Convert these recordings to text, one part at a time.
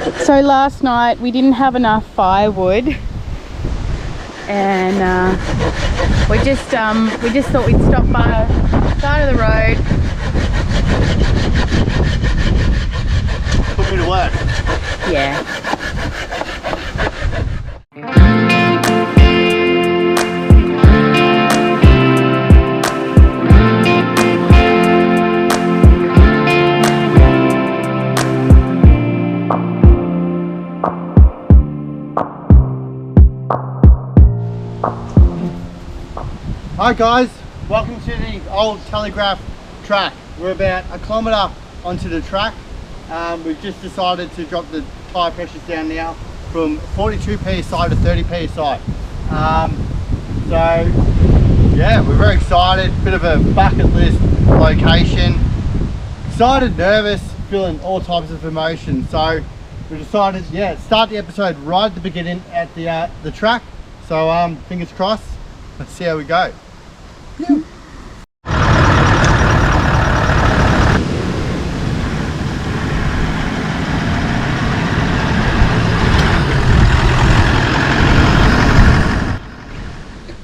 So last night we didn't have enough firewood, and we just thought we'd stop by the side of the road. Put me to work. Yeah. Hi guys, welcome to the old Telegraph track. We're about a kilometre onto the track. We've just decided to drop the tyre pressures down now from 42 psi to 30 psi. So yeah, we're very excited. Bit of a bucket list location. Excited, nervous, feeling all types of emotion. So we decided, yeah, start the episode right at the beginning at the track. So fingers crossed. Let's see how we go. Yeah.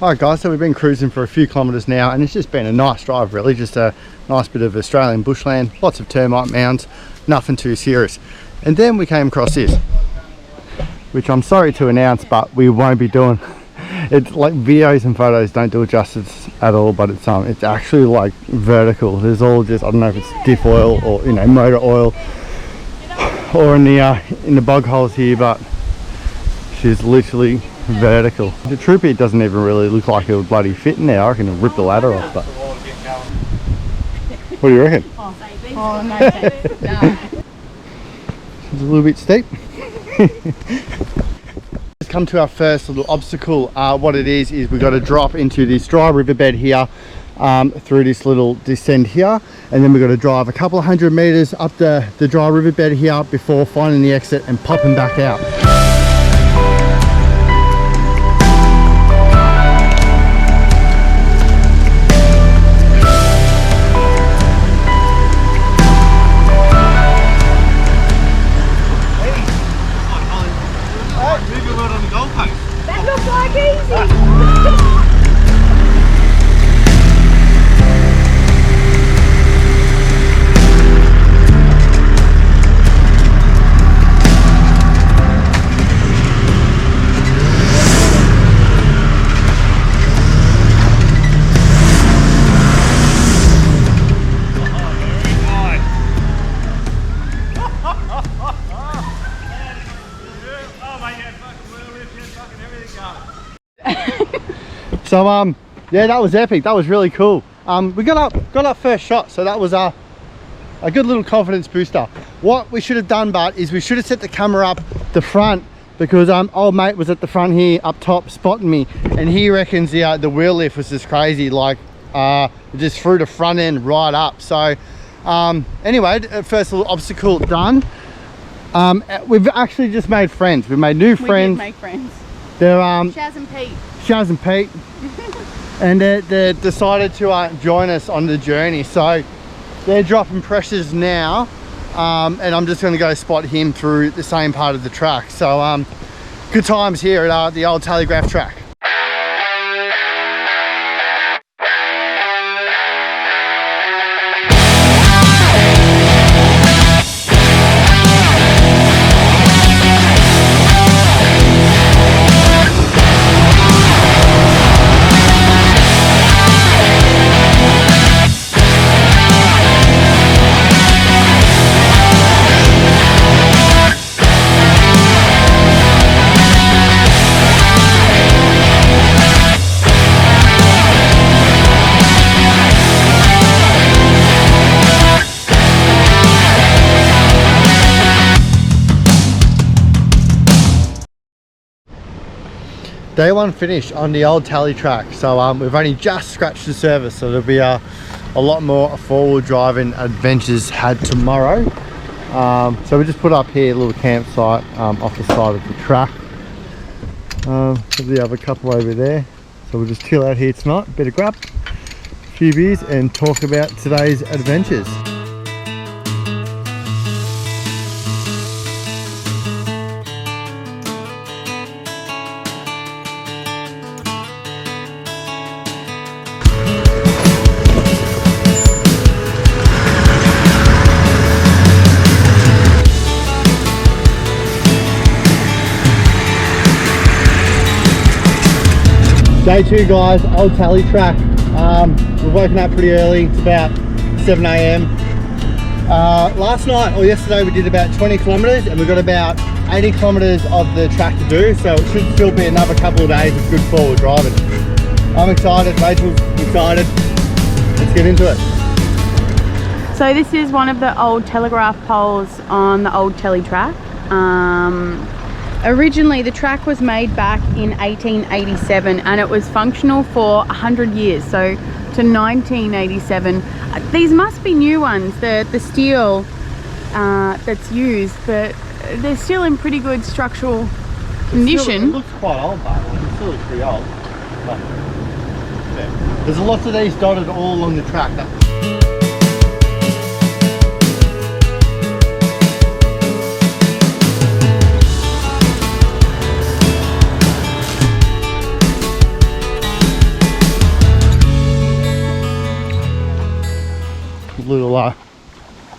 Alright guys, so we've been cruising for a few kilometres now, and it's just been a nice drive really, just a nice bit of Australian bushland, lots of termite mounds, nothing too serious. And then we came across this, which I'm sorry to announce, but we won't be doing. It's like videos and photos don't do it justice at all, but it's actually like vertical. There's all just, I don't know if it's diff oil or, you know, motor oil or in the bog holes here, but she's literally vertical. The Troopy doesn't even really look like it would bloody fit in there. I reckon it'll rip the ladder off. But what do you reckon? Oh no, thanks. No. It's a little bit steep. Let's come to our first little obstacle. What it is we've got to drop into this dry riverbed here, through this little descent here, and then we've got to drive a couple of 100 meters up the dry riverbed here before finding the exit and popping back out. So yeah, that was epic. That was really cool. We got our first shot, so that was a good little confidence booster. What we should have done, but is we should have set the camera up the front, because old mate was at the front here up top spotting me, and he reckons the wheel lift was just crazy, like it just threw the front end right up. So anyway, first little obstacle done. We've actually just made friends. We've made new friends. We did make friends. They're Shaz and Pete. And they decided to join us on the journey. So they're dropping pressures now, and I'm just going to go spot him through the same part of the track. So good times here at the old Telegraph track. Day one finished on the old Tally track. So we've only just scratched the surface, so there'll be a lot more four-wheel driving adventures had tomorrow. So we just put up here a little campsite off the side of the track. We have a couple over there, so we'll just chill out here tonight, bit of grub, a few beers, and talk about today's adventures. Day 2 guys, Old Tally Track. We're woken up pretty early, it's about 7 a.m. Last night or yesterday we did about 20 kilometers and we've got about 80 kilometers of the track to do, so it should still be another couple of days of good forward driving. I'm excited, Rachel's excited. Let's get into it. So this is one of the old telegraph poles on the Old Telly track. Originally the track was made back in 1887 and it was functional for 100 years, so to 1987. These must be new ones, the steel that's used, but they're still in pretty good structural condition. It looks quite old, but it still looks pretty old. But, yeah. There's lots of these dotted all along the track.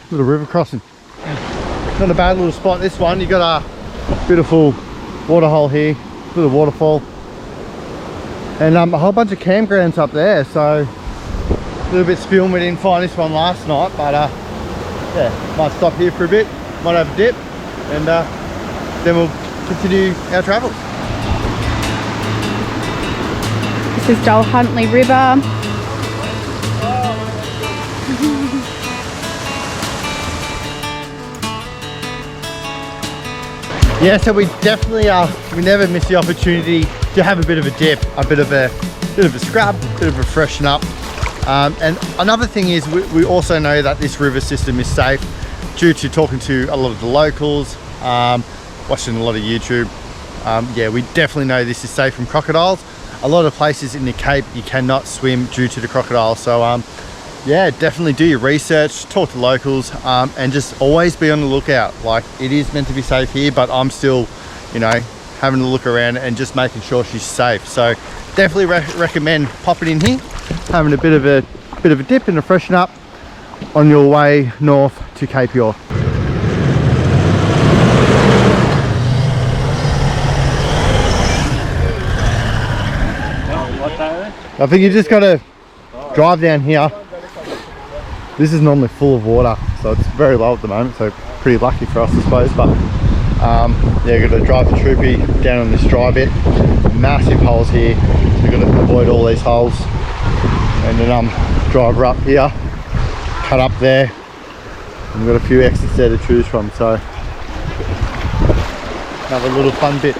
Little river crossing. Not a bad little spot, this one. You got a beautiful waterhole here, little waterfall, and a whole bunch of campgrounds up there. So a little bit spilling, we didn't find this one last night, but yeah, might stop here for a bit, might have a dip, and then we'll continue our travels. This is Dull Huntley River. Yeah, so we definitely we never miss the opportunity to have a bit of a dip, a bit of a scrub, a bit of a freshen up. And another thing is we also know that this river system is safe due to talking to a lot of the locals, watching a lot of YouTube. Yeah, we definitely know this is safe from crocodiles. A lot of places in the Cape you cannot swim due to the crocodiles. So yeah, definitely do your research, talk to locals, and just always be on the lookout. Like, it is meant to be safe here, but I'm still, you know, having a look around and just making sure she's safe. So definitely recommend popping in here, having a bit of a dip and a freshen up on your way north to Cape York. I think you just got to drive down here. This is normally full of water, so it's very low at the moment, so pretty lucky for us, I suppose. But yeah, you've got to drive the troopy down on this dry bit. Massive holes here, so you've got to avoid all these holes, and then drive her up here, cut up there, and we've got a few exits there to choose from, so another little fun bit.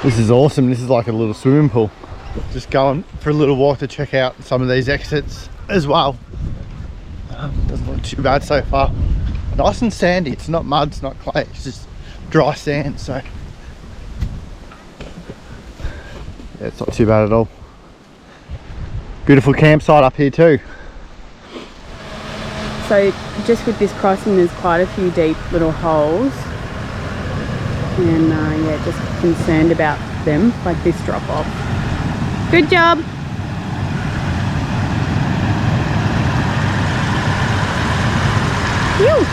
This is awesome. This is like a little swimming pool. Just going for a little walk to check out some of these exits as well. Doesn't look too bad so far. Nice and sandy. It's not mud, it's not clay, it's just dry sand. So yeah, it's not too bad at all. Beautiful campsite up here too. So just with this crossing, there's quite a few deep little holes. And yeah, just concerned about them, like this drop off. Good job. Phew.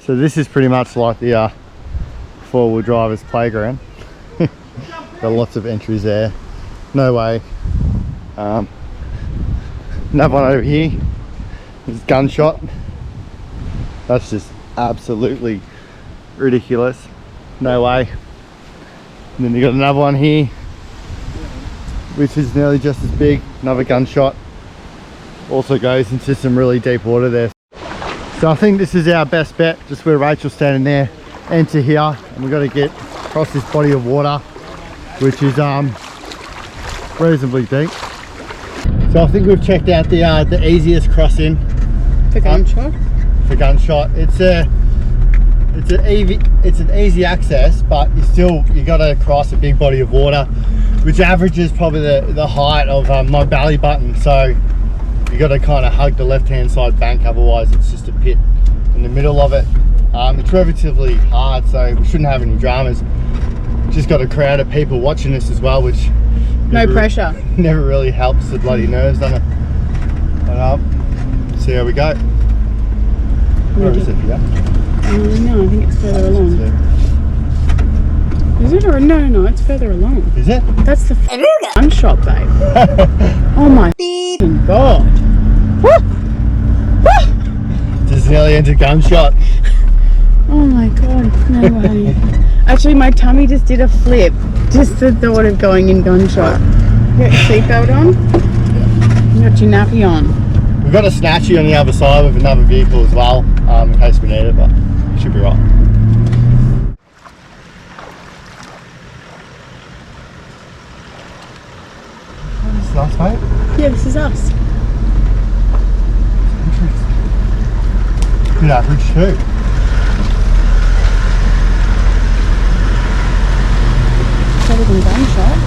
So this is pretty much like the four-wheel driver's playground. Got lots of entries there. No way. Another one over here. This gunshot. That's just absolutely ridiculous. No way. And then you got another one here, which is nearly just as big. Another gunshot. Also goes into some really deep water there. So I think this is our best bet, just where Rachel's standing there. enter here, and we've got to get across this body of water, which is reasonably deep. So I think we've checked out the easiest crossing For gunshot? for gunshot. It's an easy access, but you got to cross a big body of water, which averages probably the height of my belly button. So you got to kind of hug the left hand side bank, otherwise it's just a pit in the middle of it. It's relatively hard, so we shouldn't have any dramas. Just got a crowd of people watching us as well, which No pressure. never really helps the bloody nerves, does it? But see how we go. Where is it? Yeah. No, I think it's further along. Is it? Or no, it's further along. Is it? That's the gunshot, babe. Oh my god. Just nearly into gunshot. Oh my god, no way. Actually, my tummy just did a flip. Just the thought of going in gunshot. You got your seatbelt on? You got your nappy on? We've got a snatchy on the other side with another vehicle as well, in case we need it, but it should be right. This is us, mate. Yeah, this is us. Good average too. Better than gunshot.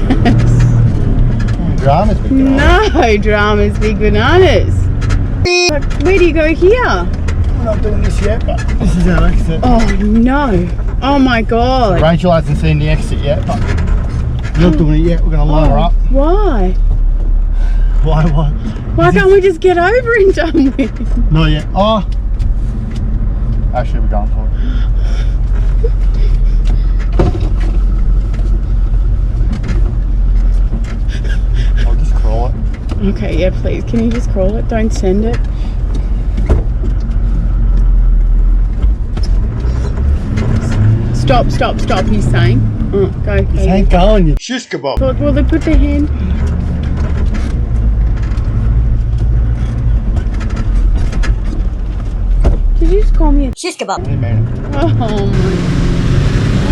Yes. Dramas, big bananas. No dramas, big bananas. But where do you go here? We're not doing this yet, but this is our exit. Oh no. Oh my god. Rachel hasn't seen the exit yet, but we're not doing it yet. We're going to line her up. Why? Why what? Why can't we just get over and done with? Not yet. Oh. Actually, we're going for it. I'll just crawl it. Okay, yeah, please. Can you just crawl it? Don't send it. Stop, he's saying. Oh, go. This ain't going, you shish kebab. Well, they put their hand. Did you just call me a Shish kebab? Hey, man. Oh my. I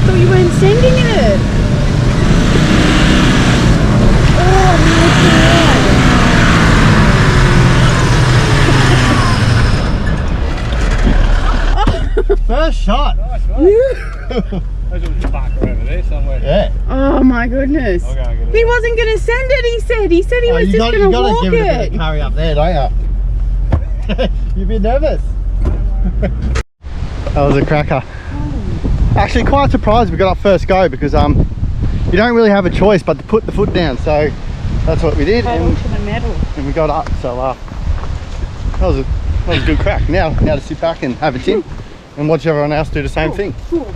thought you weren't sending it. First shot. Nice, right? Those will just park around there somewhere. Yeah. Oh my goodness. I'll go and get it. He wasn't going to send it, he said he was just going to You walk gotta give it a bit it. of carry up there, don't you? You'd be nervous. That was a cracker. Actually, quite surprised we got our first go because you don't really have a choice but to put the foot down. So that's what we did, Pedal to the metal. and we got up. So that was a good crack. Now to sit back and have a tin and watch everyone else do the same thing. Cool.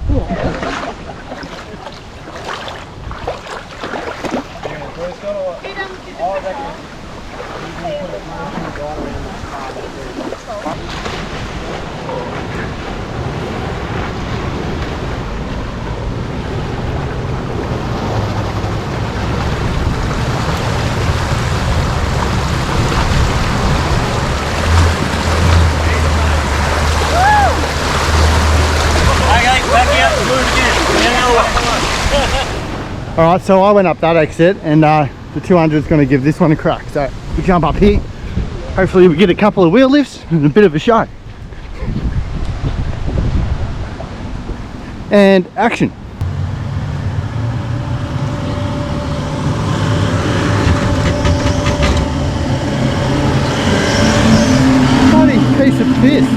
Alright, so I went up that exit and the 200 is going to give this one a crack. So we jump up here. Hopefully we get a couple of wheel lifts and a bit of a show. And action. Bloody piece of piss.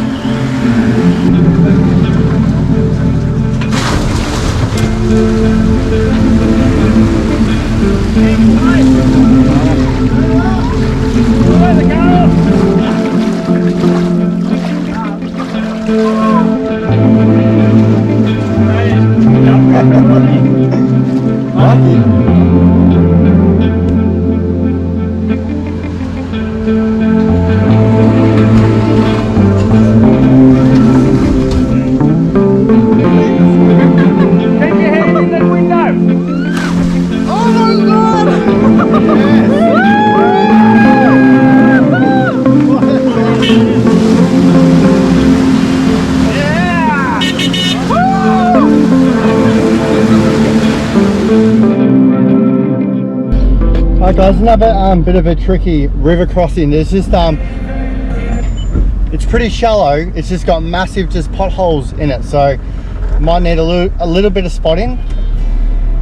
guys, another bit of a tricky river crossing. There's just it's pretty shallow. It's just got massive just potholes in it, so might need a little bit of spotting.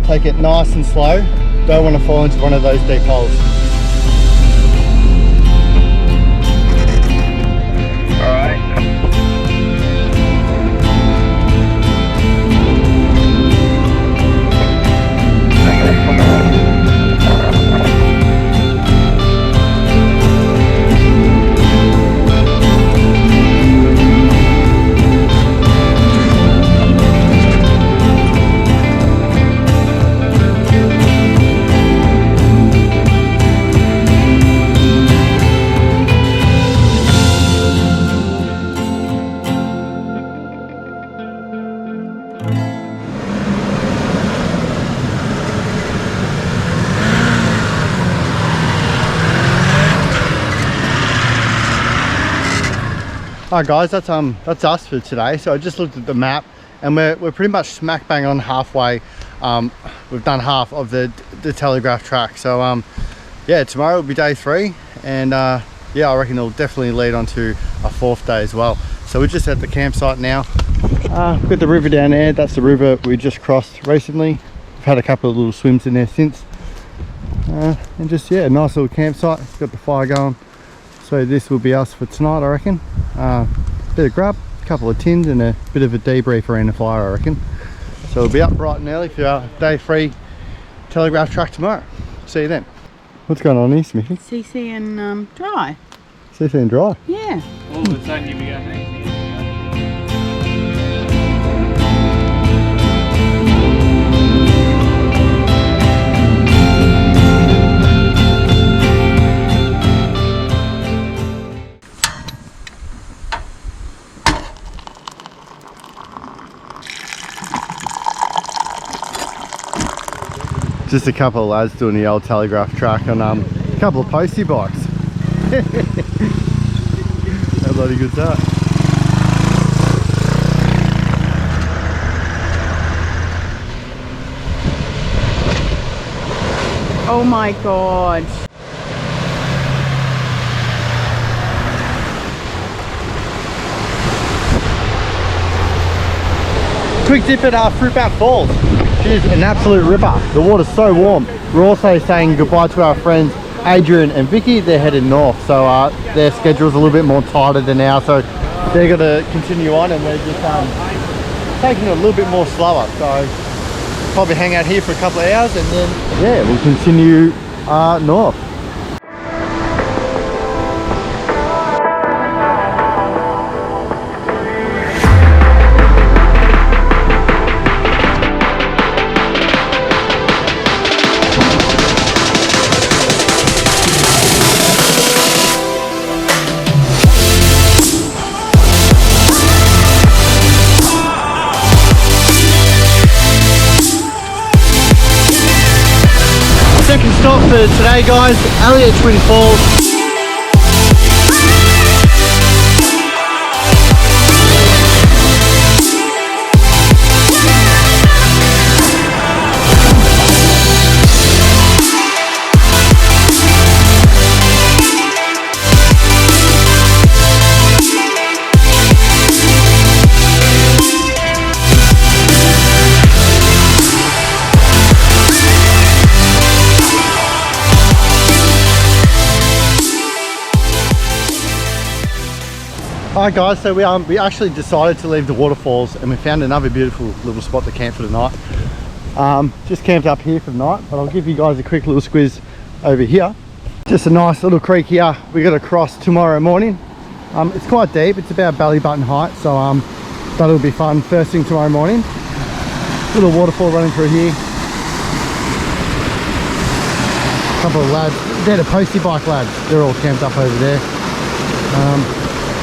Take it nice and slow. Don't want to fall into one of those deep holes. Alright guys, that's us for today. So I just looked at the map and we're pretty much smack bang on halfway. We've done half of the Telegraph track. So yeah, tomorrow will be day 3, and yeah, I reckon it'll definitely lead on to a 4th day as well. So we're just at the campsite now. We've got the river down there. That's the river we just crossed recently. We've had a couple of little swims in there since. And just, yeah, nice little campsite. Got the fire going. So this will be us for tonight, I reckon. Bit of grub, a couple of tins, and a bit of a debrief around the fire, I reckon. So we'll be up bright and early for our day 3 Telegraph track tomorrow. See you then. What's going on here, Smithy? CC and dry. CC and dry? Yeah. All of a sudden you be going easy. Just a couple of lads doing the old Telegraph track on a couple of postie bikes. How bloody good's that? Oh my god. Quick dip at Fruitbat Falls. It is an absolute ripper. The water's so warm. We're also saying goodbye to our friends Adrian and Vicky. They're headed north, so their schedule's a little bit more tighter than ours, so they're going to continue on, and we're just taking it a little bit more slower. So probably hang out here for a couple of hours, and then yeah, we'll continue north. Second stop for today, guys, Elliott Twin Falls. Alright guys, so we actually decided to leave the waterfalls, and we found another beautiful little spot to camp for the night. Just camped up here for the night, but I'll give you guys a quick little squiz over here. Just a nice little creek here we got to cross tomorrow morning. It's quite deep, it's about belly button height, so that'll be fun first thing tomorrow morning. Little waterfall running through here. A couple of lads, they're the postie bike lads, they're all camped up over there.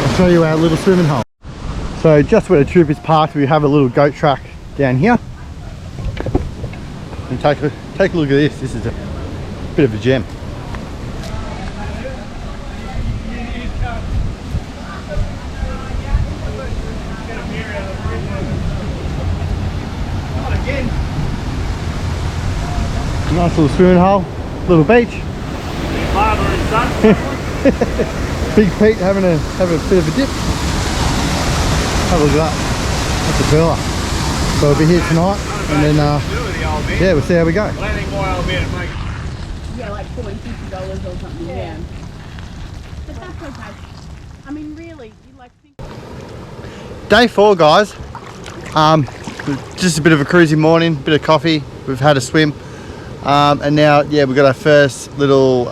I'll show you our little swimming hole. So just where the troop is parked, we have a little goat track down here. And take a look at this. This is a bit of a gem. Nice little swimming hole, little beach. Big Pete having a bit of a dip. Have a look at that. That's a curler. So we'll be here tonight, and then yeah, we'll see how we go. Yeah, like $40-50 or something. Yeah. But that's okay. I mean, really, you like think. Day 4, guys. Just a bit of a cruisy morning, bit of coffee. We've had a swim, and now yeah, we've got our first little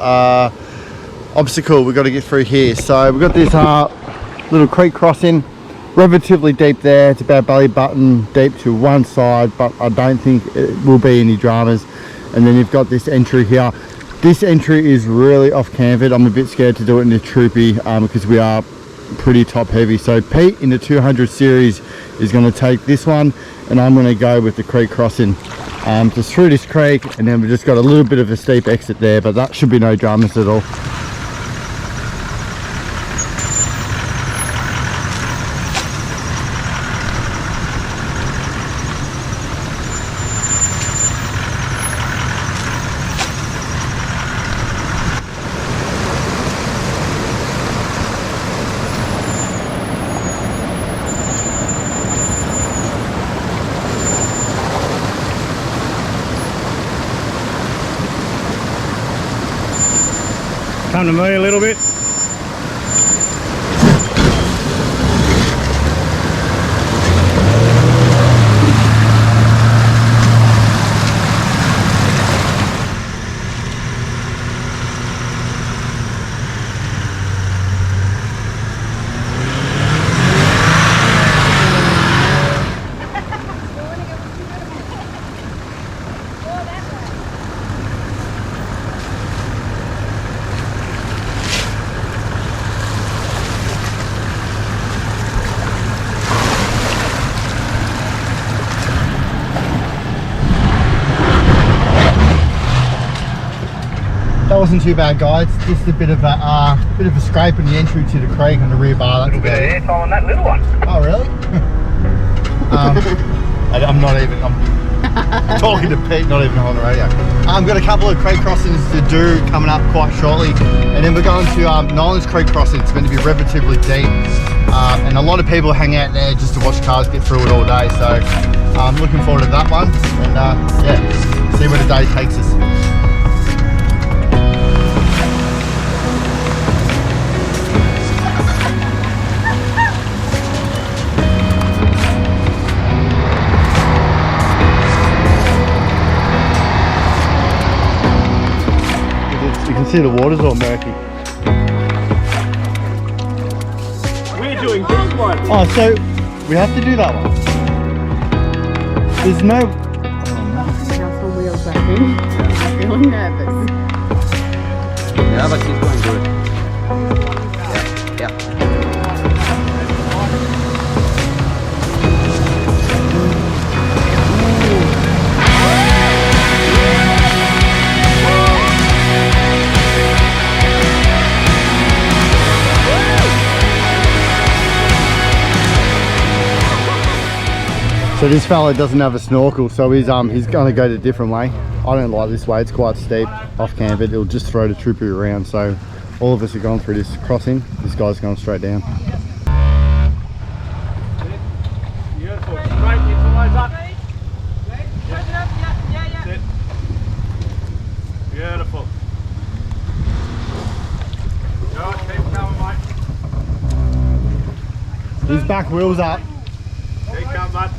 obstacle we've got to get through here. So we've got this little creek crossing, relatively deep there. It's about belly button deep to one side, but I don't think it will be any dramas. And then you've got this entry here. This entry is really off canvas. I'm a bit scared to do it in the troopy because we are pretty top heavy. So Pete in the 200 series is going to take this one, and I'm going to go with the creek crossing just through this creek, and then we've just got a little bit of a steep exit there, but that should be no dramas at all. Come to me a little bit. That wasn't too bad, guys. Just a bit of a scrape in the entry to the creek on the rear bar. A little bit of air time on that little one. Oh really? I'm not even. I'm talking to Pete, not even on the radio. I've got a couple of creek crossings to do coming up quite shortly, and then we're going to Nolans Creek Crossing. It's going to be relatively deep, and a lot of people hang out there just to watch cars get through it all day. So I'm looking forward to that one, and yeah, see where the day takes us. You can see the water's all murky. We're doing this one. Oh, so we have to do that one. There's no. House on wheels back in. I'm feeling nervous. Yeah, but she's going good. Yeah. So this fella doesn't have a snorkel, so he's gonna go the different way. I don't like this way, it's quite steep, off canvas, it'll just throw the troopy around. So all of us are going through this crossing, this guy's going straight down. Beautiful. Straight, get some eyes up. Sit. Beautiful. Go, keep coming, mate. His back wheel's up. Keep coming, bud.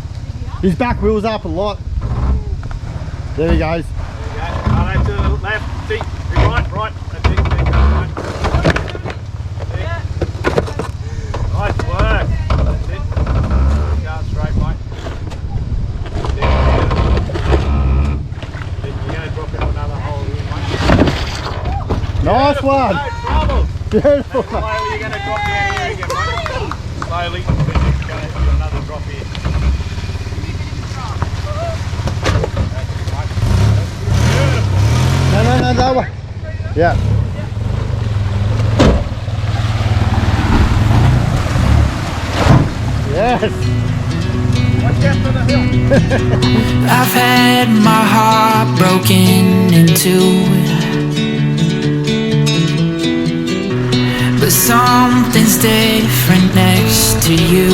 His back wheel's up a lot. There he goes. There you go. Right to the left. See. Be right. That's it. Keep coming, mate. Yeah. Nice work. That's it. Going straight, mate. Then you're going to drop into another hole here, mate. Nice one. No trouble. Beautiful. Slowly you're going to drop down here again, mate. Slowly. Then you're going to do another drop here. No, that way. Yeah. Yes. Watch out for the hill. I've had my heart broken in two. different next to you.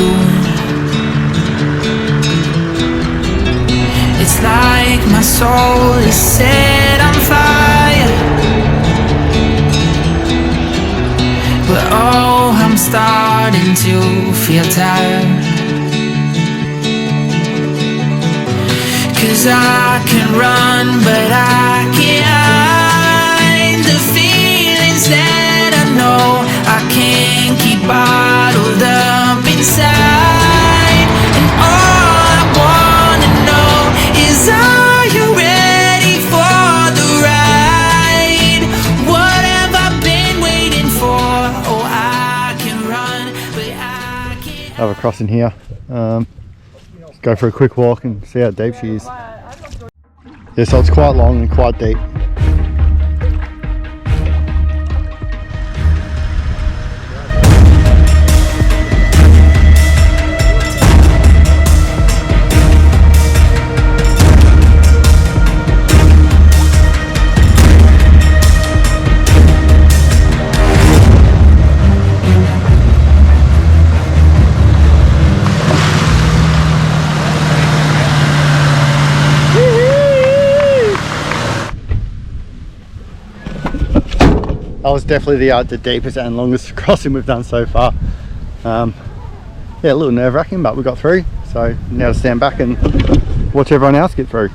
It's like my soul is set on fire, but oh, I'm starting to feel tired. 'Cause I can run, but I can't hide the feelings that I know I can't keep bottled up inside. And all I wanna know is, are you ready for the ride? What have I been waiting for? Oh, I can run, but I can't. Have a crossing here. Go for a quick walk and see how deep she is. Yeah, so it's quite long and quite deep. That was definitely the deepest and longest crossing we've done so far. Yeah, a little nerve-wracking, but we got through. So now to stand back and watch everyone else get through.